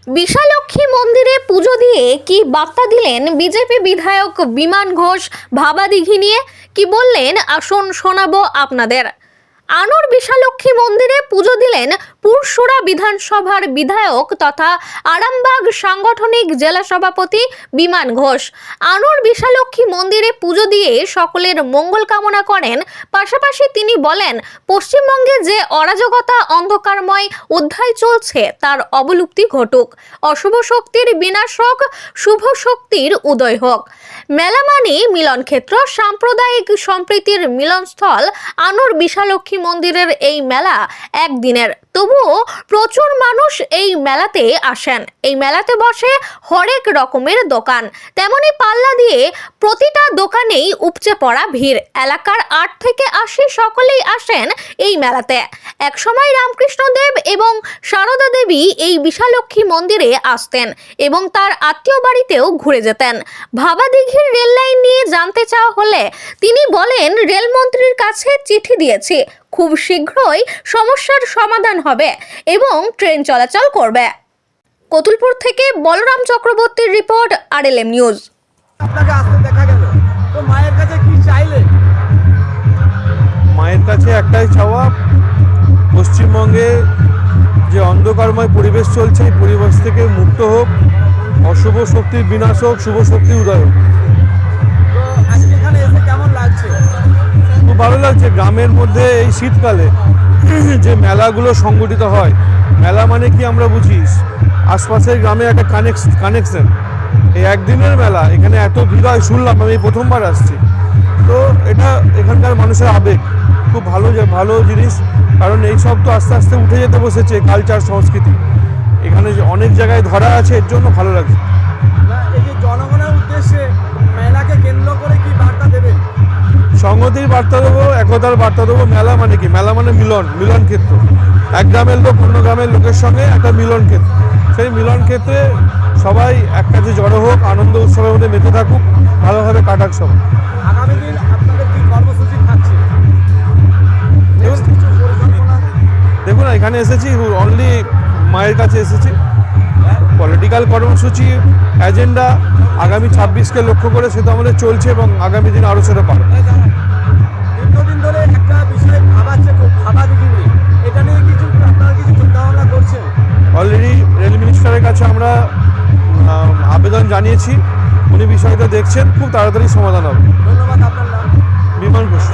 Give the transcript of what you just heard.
বিশালক্ষী মন্দিরে পুজো দিয়ে কি বার্তা দিলেন বিজেপি বিধায়ক বিমান ঘোষ ভাবাদিঘি নিয়ে? কি বললেন আসুন শোনাবো আপনাদের। আনোর বিশালক্ষী মন্দিরে পুজো দিলেন পুরসুরা বিধানসভার বিধায়ক তথা আরামবাগ সাংগঠনিক জেলা সভাপতি বিমান ঘোষ। আনোর বিশালক্ষী মন্দিরে পুজো দিয়ে সকলের মঙ্গল কামনা করেন। পাশাপাশি তিনি বলেন, পশ্চিমবঙ্গে যে অরাজকতা অন্ধকারময় অধ্যায় চলছে তার অবলুপ্তি ঘটুক, অশুভ শক্তির বিনাশ হোক, শুভ শক্তির উদয় হোক। মেলা মানে মিলনক্ষেত্র, সাম্প্রদায়িক সম্প্রীতির মিলনস্থল। আনোর বিশালক্ষী মন্দিরের এই মেলা একদিনের, তবুও প্রচুর মানুষ এই মেলাতে আসেন। এই মেলাতে বসে হরেক রকমের দোকান, তেমনি পাল্লা দিয়ে প্রতিটা দোকানেই উপচে পড়া ভিড়। এলাকার 8 থেকে 80 সকলেই আসেন এই মেলাতে। একসময় রামকৃষ্ণদেব এবং সারদা দেবী এই বিশালক্ষী মন্দিরে আসতেন এবং তার আত্মীয় বাড়িতেও ঘুরে যেতেন। ভাবাদিঘির রেল লাইন নিয়ে জানতে চাওয়া হলে তিনি বলেন, রেলমন্ত্রীর কাছে চিঠি দিয়েছি, খুব শীঘ্রই সমস্যার সমাধান হবে এবং ট্রেন চলাচল করবে। কতুলপুর থেকে বলরাম চক্রবর্তীর রিপোর্ট, RLM নিউজ। আপনাকে আসতে দেখা গেল, তো মায়ের কাছে কি চাইলেন? মায়ের কাছে একটাই চাওয়া, পশ্চিমবঙ্গে যে অন্ধকারময় পরিবেশ চলছে এই পরিবেশ থেকে মুক্ত হোক, অশুভ শক্তির বিনাশ হোক, শুভ শক্তির উদয় হোক। তো আজকে এখানে এসে কেমন লাগছে? খুব ভালো লাগছে। গ্রামের মধ্যে এই শীতকালে যে মেলাগুলো সংগঠিত হয়, মেলা মানে কি আমরা বুঝি আশপাশের গ্রামে একটা কানেকশন। এই একদিনের মেলা, এখানে এত ভিড় হয় শুনলাম, আমি প্রথমবার আসছি। তো এটা এখানকার মানুষের আবেগ, খুব ভালো জিনিস। কারণ এই সব তো আস্তে আস্তে উঠে যেতে বসেছে, কালচার সংস্কৃতি এখানে অনেক জায়গায় ধরা আছে, এর জন্য ভালো লাগছে। না, এই যে জনগণের উদ্দেশ্যে মেলাকে কেন্দ্র করে কি বার্তা দেবেন? সংহতির বার্তা দেবো, একতার বার্তা দেবো। মেলা মানে কি? মেলা মানে মিলন ক্ষেত্র। এক গ্রামের লোক অন্য গ্রামের লোকের সঙ্গে একটা মিলন ক্ষেত্র। সেই মিলন ক্ষেত্রে সবাই এক কাছে জড়ো হোক, আনন্দ উৎসবের মধ্যে মেতে থাকুক, ভালোভাবে কাটাক সব। আগামী দিন আপনাদের কি কর্মসূচি থাকছে? দেখুন, এখানে এসেছি অনলি মায়ের কাছে এসেছি। পলিটিক্যাল কর্মসূচি এজেন্ডা আগামী 26কে লক্ষ্য করে সেটা আমাদের চলছে এবং আগামী দিন আরও সেটা পাবে। দীর্ঘদিন ধরে একটা বিষয় ভাবাচ্ছে, খুব ভাবাদিঘি নিয়ে, এটা নিয়ে আপনারা কিছু চিন্তাভাবনা করছেন? অলরেডি রেল মিনিস্টারের কাছে আমরা আবেদন জানিয়েছি, উনি বিষয়টা দেখছেন, খুব তাড়াতাড়ি সমাধান হবে। ধন্যবাদ। আপনার নাম? বিমান ঘোষ।